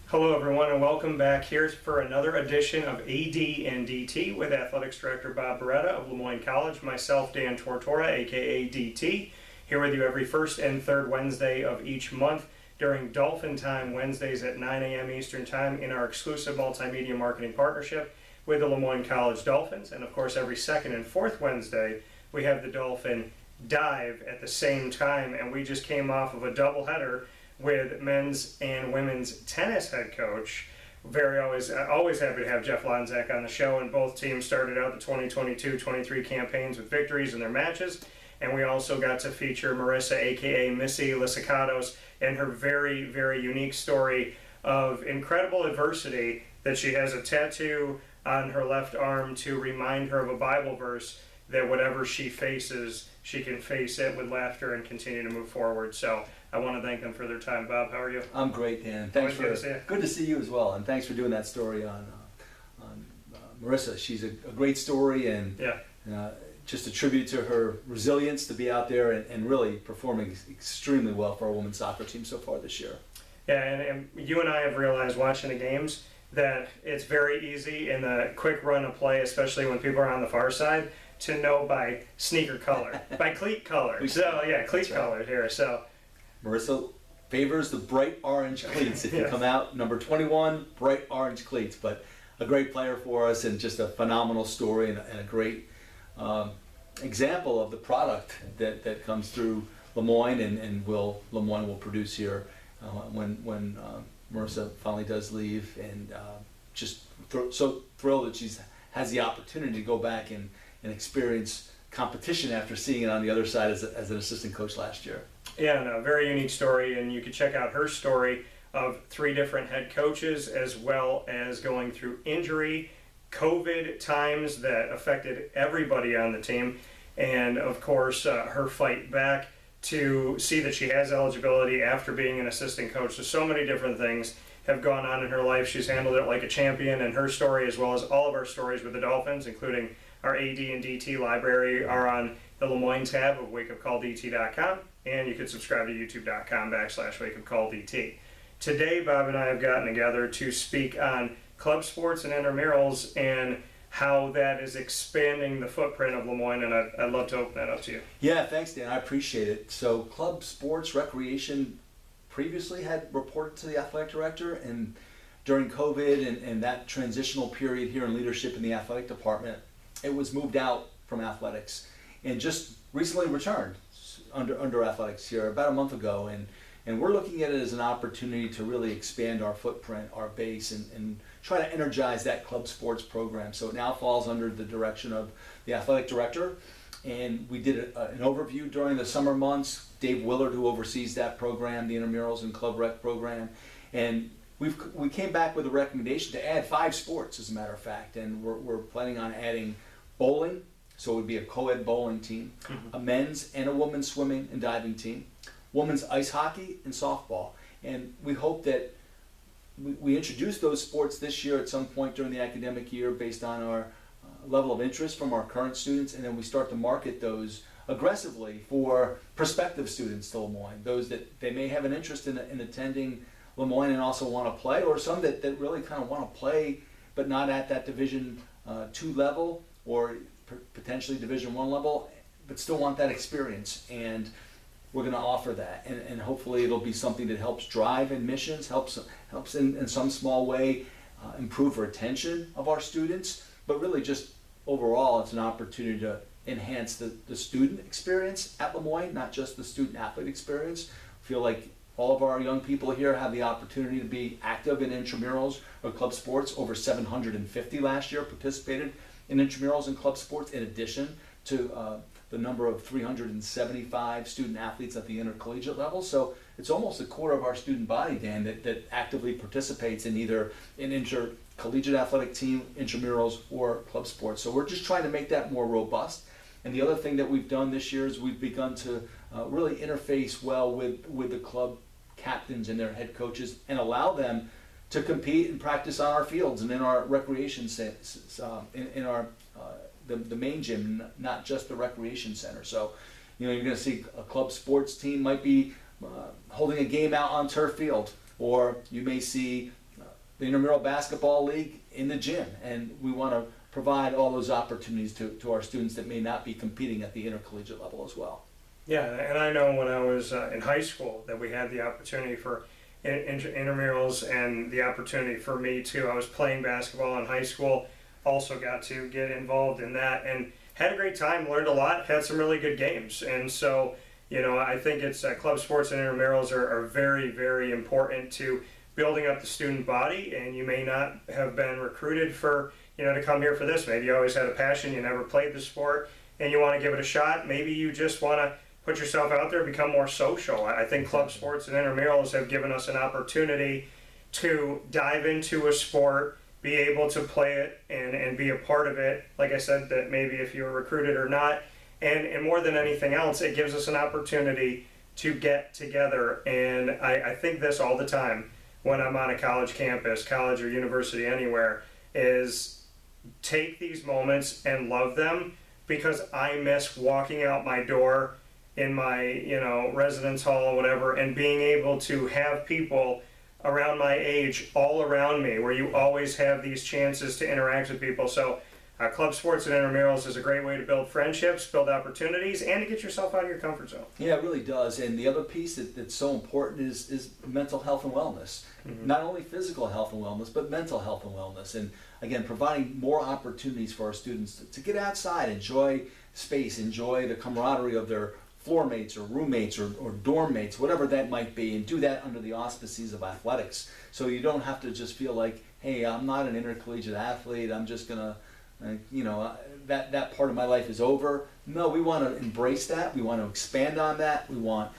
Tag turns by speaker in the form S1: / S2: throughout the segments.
S1: Hello everyone and welcome back. Here's for another edition of AD and DT with Athletics Director Bob Beretta of LeMoyne College, myself Dan Tortora aka DT, here with you every first and third Wednesday of each month during Dolphin Time Wednesdays at 9 a.m. Eastern Time in our exclusive multimedia marketing partnership with the LeMoyne College Dolphins. And of course every second and fourth Wednesday we have the Dolphin Dive at the same time, and we just came off of a doubleheader with men's and women's tennis head coach. Always happy to have Jeff Lonzak on the show, and both teams started out the 2022-23 campaigns with victories in their matches. And we also got to feature Marissa, aka Missy Lissicatos, and her very, very unique story of incredible adversity that she has a tattoo on her left arm to remind her of a Bible verse that whatever she faces, she can face it with laughter and continue to move forward. So I want to thank them for their time. Bob, how are you?
S2: I'm great, Dan. Thanks
S1: Good to see you.
S2: Good to see you as well, and thanks for doing that story on Marissa. She's a great story, and just a tribute to her resilience to be out there and really performing extremely well for our women's soccer team so far this year.
S1: Yeah, and you and I have realized watching the games that it's very easy in the quick run of play, especially when people are on the far side, to know by sneaker color, by cleat color. So yeah, cleat color here. So
S2: Marissa favors the bright orange cleats. If you come out number 21, bright orange cleats. But a great player for us, and just a phenomenal story, and a great example of the product that comes through LeMoyne, and LeMoyne will produce here when Marissa finally does leave. And just so thrilled that she's has the opportunity to go back and experience competition after seeing it on the other side as an assistant coach last year.
S1: Yeah, no, very unique story, and you can check out her story of 3 different head coaches, as well as going through injury, COVID times that affected everybody on the team, and of course her fight back to see that she has eligibility after being an assistant coach. So many different things have gone on in her life. She's handled it like a champion, and her story, as well as all of our stories with the Dolphins, including our AD and DT library, are on the LeMoyne tab of WakeUpCallDT.com, and you can subscribe to YouTube.com/WakeUpCallDT. Today, Bob and I have gotten together to speak on Club Sports and Intramurals and how that is expanding the footprint of LeMoyne, and I'd love to open that up to you.
S2: Yeah, thanks, Dan. I appreciate it. So Club Sports Recreation previously had reported to the athletic director, and during COVID and that transitional period here in leadership in the athletic department, it was moved out from athletics and just recently returned under athletics here about a month ago, and we're looking at it as an opportunity to really expand our footprint, our base, and try to energize that club sports program. So it now falls under the direction of the athletic director, and we did an overview during the summer months. Dave Willard, who oversees that program, the Intramurals and Club Rec program, and we came back with a recommendation to add 5 sports, as a matter of fact, and we're planning on adding bowling, so it would be a co-ed bowling team, a men's and a women's swimming and diving team, women's ice hockey and softball. And we hope that we introduce those sports this year at some point during the academic year based on our level of interest from our current students, and then we start to market those aggressively for prospective students to LeMoyne, those that they may have an interest in attending LeMoyne and also want to play, or some that really kind of want to play but not at that Division II level, or potentially Division I level, but still want that experience. And we're going to offer that, and hopefully it'll be something that helps drive admissions, helps in some small way improve retention of our students, but really just overall it's an opportunity to enhance the student experience at LeMoyne, not just the student athlete experience. I feel like all of our young people here have the opportunity to be active in intramurals or club sports. Over 750 last year participated in intramurals and club sports, in addition to the number of 375 student athletes at the intercollegiate level. So it's almost a quarter of our student body, Dan, that actively participates in either an intercollegiate athletic team, intramurals, or club sports. So we're just trying to make that more robust. And the other thing that we've done this year is we've begun to really interface well with the club captains and their head coaches, and allow them to compete and practice on our fields and in our recreation in our the main gym, not just the recreation center. So, you're going to see a club sports team might be holding a game out on turf field, or you may see the intramural basketball league in the gym, and we want to provide all those opportunities to our students that may not be competing at the intercollegiate level as well.
S1: Yeah, and I know when I was in high school that we had the opportunity for intramurals, and the opportunity for me too. I was playing basketball in high school, also got to get involved in that, and had a great time, learned a lot, had some really good games. And so, you know, I think it's club sports and intramurals are very, very important to building up the student body. And you may not have been recruited for, you know, to come here for this. Maybe you always had a passion, you never played the sport, and you want to give it a shot. Maybe you just want to put yourself out there, become more social. I think club sports and intramurals have given us an opportunity to dive into a sport, be able to play it and be a part of it. Like I said, that maybe if you were recruited or not, and more than anything else, it gives us an opportunity to get together. And I think this all the time when I'm on a college campus, college or university, anywhere, is take these moments and love them, because I miss walking out my door in my, you know, residence hall or whatever, and being able to have people around my age all around me, where you always have these chances to interact with people. So club sports and intramurals is a great way to build friendships, build opportunities, and to get yourself out of your comfort zone.
S2: Yeah, it really does. And the other piece that's so important is mental health and wellness. Mm-hmm. Not only physical health and wellness, but mental health and wellness. And again, providing more opportunities for our students to get outside, enjoy space, enjoy the camaraderie of their floor mates or roommates or dorm mates, whatever that might be, and do that under the auspices of athletics. So you don't have to just feel like, hey, I'm not an intercollegiate athlete, I'm just gonna, you know, that part of my life is over. No, we want to embrace that. We want to expand on that. We want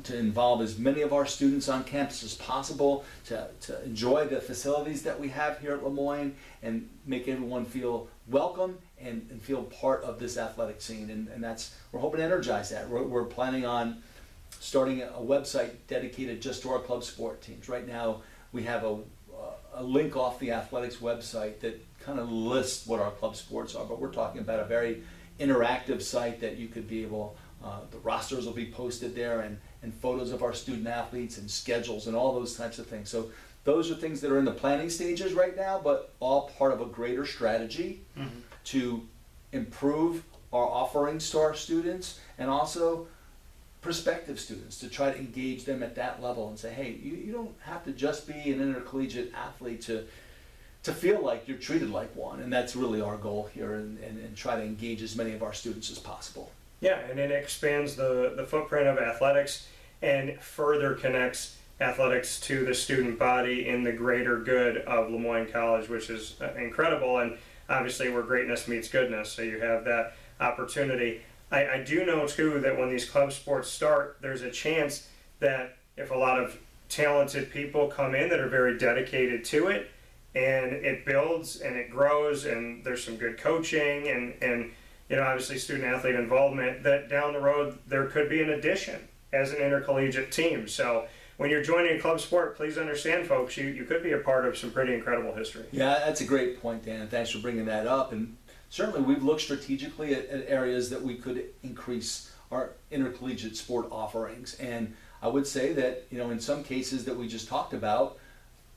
S2: to involve as many of our students on campus as possible, to enjoy the facilities that we have here at LeMoyne, and make everyone feel welcome and feel part of this athletic scene. And that's, we're hoping to energize that. We're planning on starting a website dedicated just to our club sport teams. Right now we have a link off the athletics website that kind of lists what our club sports are, but we're talking about a very interactive site that you could be able, the rosters will be posted there, and photos of our student athletes and schedules and all those types of things. So those are things that are in the planning stages right now, but all part of a greater strategy to improve our offerings to our students, and also prospective students, to try to engage them at that level and say, hey, you don't have to just be an intercollegiate athlete to feel like you're treated like one. And that's really our goal here, and try to engage as many of our students as possible.
S1: Yeah, and it expands the footprint of athletics and further connects athletics to the student body in the greater good of LeMoyne College, which is incredible. And obviously where greatness meets goodness, so you have that opportunity. I do know too that when these club sports start, there's a chance that if a lot of talented people come in that are very dedicated to it, and it builds and it grows, and there's some good coaching and you know, obviously student athlete involvement, that down the road there could be an addition as an intercollegiate team. So when you're joining a club sport, please understand, folks, you could be a part of some pretty incredible history.
S2: Yeah, that's a great point, Dan, and thanks for bringing that up. And certainly we've looked strategically at areas that we could increase our intercollegiate sport offerings. And I would say that, you know, in some cases that we just talked about,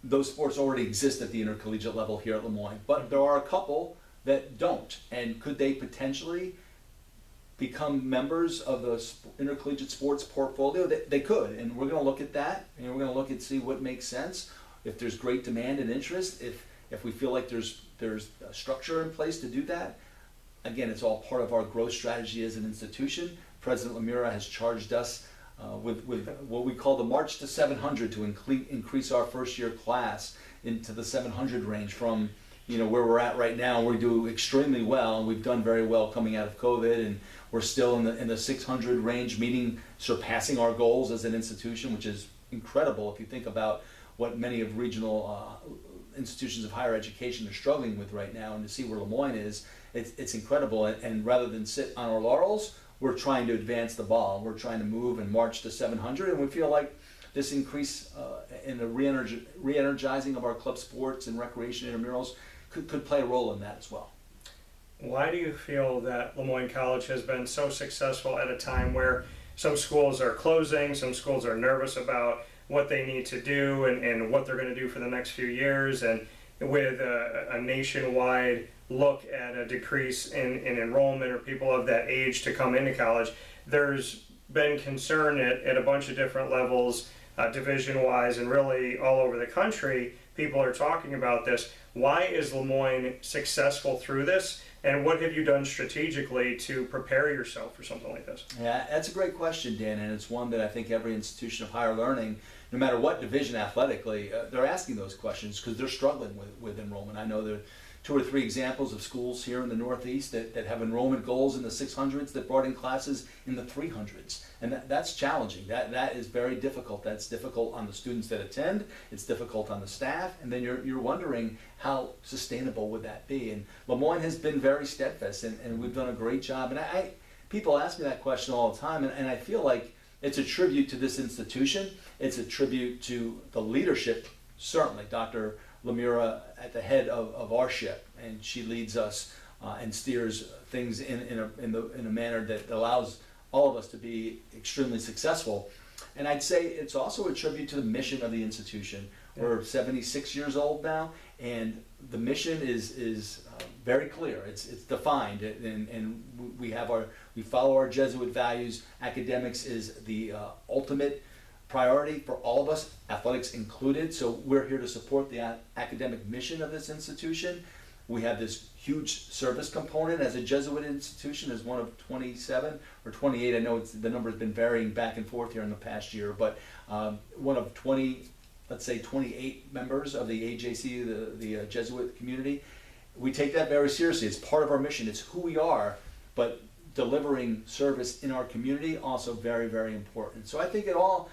S2: those sports already exist at the intercollegiate level here at LeMoyne, but there are a couple that don't. And could they potentially become members of the intercollegiate sports portfolio? They could, and we're going to look at that, and we're going to look and see what makes sense. If there's great demand and interest, if we feel like there's a structure in place to do that. Again, it's all part of our growth strategy as an institution. President Lemira has charged us with what we call the March to 700, to increase our first year class into the 700 range from, you know, where we're at right now. We do extremely well, and we've done very well coming out of COVID, and we're still in the 600 range, surpassing our goals as an institution, which is incredible if you think about what many of regional institutions of higher education are struggling with right now. And to see where LeMoyne is, it's incredible. And rather than sit on our laurels, we're trying to advance the ball. We're trying to move and march to 700, and we feel like this increase in the re-energizing of our club sports and recreation intramurals could play a role in that as well.
S1: Why do you feel that LeMoyne College has been so successful at a time where some schools are closing, some schools are nervous about what they need to do and what they're going to do for the next few years, and with a nationwide look at a decrease in enrollment or people of that age to come into college, there's been concern at a bunch of different levels, division-wise, and really all over the country. People are talking about this. Why is LeMoyne successful through this, and what have you done strategically to prepare yourself for something like this?
S2: Yeah, that's a great question, Dan, and it's one that I think every institution of higher learning, no matter what division athletically, they're asking those questions because they're struggling with enrollment. I know there are 2 or 3 examples of schools here in the Northeast that have enrollment goals in the 600s that brought in classes in the 300s. And that's challenging. That is very difficult. That's difficult on the students that attend. It's difficult on the staff. And then you're wondering how sustainable would that be? And LeMoyne has been very steadfast, and we've done a great job. And people ask me that question all the time, and I feel like it's a tribute to this institution. It's a tribute to the leadership, certainly. Dr. Lemira at the head of our ship, and she leads us and steers things in a manner that allows all of us to be extremely successful. And I'd say it's also a tribute to the mission of the institution. We're 76 years old now, and the mission is very clear. It's defined, and we follow our Jesuit values. Academics is the ultimate priority for all of us, athletics included. So we're here to support the academic mission of this institution. We have this huge service component as a Jesuit institution, as one of 27 or 28. I know the number has been varying back and forth here in the past year, but one of 20, let's say 28 members of the AJC, the Jesuit community. We take that very seriously. It's part of our mission. It's who we are, but delivering service in our community also very, very important. So I think it all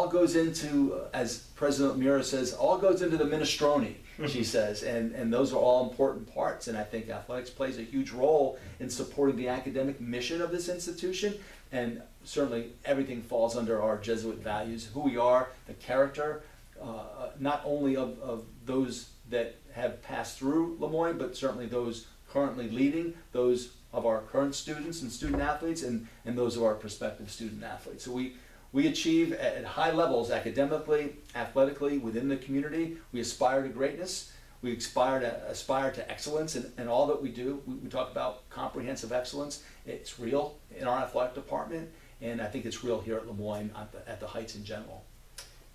S2: goes into, as President Lemira says, all goes into the minestrone, she says, and those are all important parts. And I think athletics plays a huge role in supporting the academic mission of this institution, and certainly everything falls under our Jesuit values, who we are, the character, not only of those that have passed through LeMoyne, but certainly those currently leading, those of our current students and student athletes, and those of our prospective student athletes. So we achieve at high levels academically, athletically, within the community. We aspire to greatness. We aspire to excellence in all that we do. We talk about comprehensive excellence. It's real in our athletic department, and I think it's real here at LeMoyne at the Heights in general.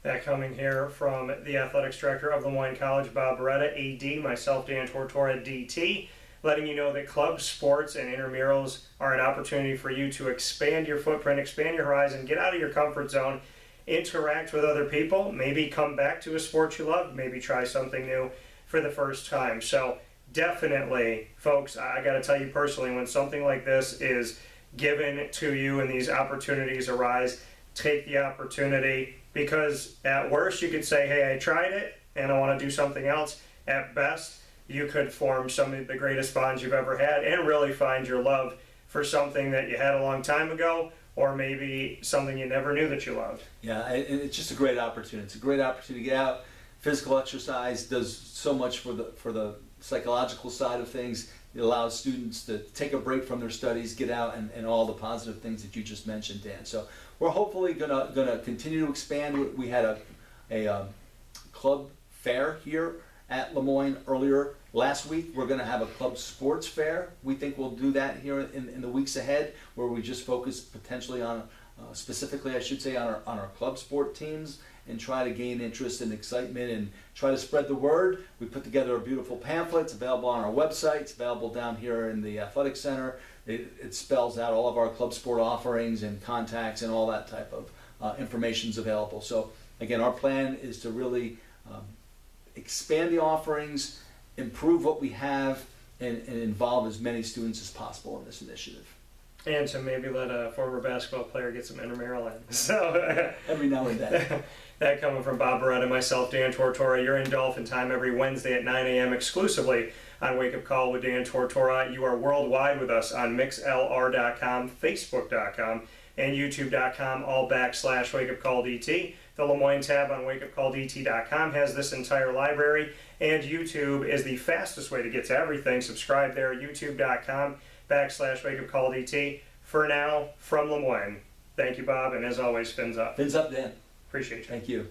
S1: That coming here from the Athletics Director of LeMoyne College, Bob Beretta, AD, myself, Dan Tortora, DT, letting you know that club sports and intramurals are an opportunity for you to expand your footprint, expand your horizon, get out of your comfort zone, interact with other people, maybe come back to a sport you love, maybe try something new for the first time. So definitely, folks, I got to tell you personally, when something like this is given to you and these opportunities arise, take the opportunity, because at worst you could say, hey, I tried it and I want to do something else. At best, you could form some of the greatest bonds you've ever had and really find your love for something that you had a long time ago, or maybe something you never knew that you loved.
S2: Yeah, and it's just a great opportunity. It's a great opportunity to get out. Physical exercise does so much for the psychological side of things. It allows students to take a break from their studies, get out, and all the positive things that you just mentioned, Dan. So we're hopefully gonna continue to expand. We had a club fair here at LeMoyne earlier last week. We're going to have a club sports fair. We think we'll do that here in the weeks ahead, where we just focus potentially on, specifically I should say, on our club sport teams, and try to gain interest and excitement and try to spread the word. We put together a beautiful pamphlet. It's available on our website. It's available down here in the Athletic Center. It spells out all of our club sport offerings and contacts and all that type of information is available. So again, our plan is to really expand the offerings, improve what we have, and involve as many students as possible in this initiative.
S1: And to maybe let a former basketball player get some intramural in. So
S2: every now and then.
S1: That coming from Bob Beretta, myself, Dan Tortora. You're in Dolphin Time every Wednesday at 9 a.m. exclusively on Wake Up Call with Dan Tortora. You are worldwide with us on mixlr.com, facebook.com, and youtube.com, all /WakeUpCallDT. The LeMoyne tab on WakeUpCallDT.com has this entire library, and YouTube is the fastest way to get to everything. Subscribe there, youtube.com /WakeUpCallDT. For now, from LeMoyne, thank you, Bob, and as always, fins up.
S2: Fins up, Dan.
S1: Appreciate you.
S2: Thank you.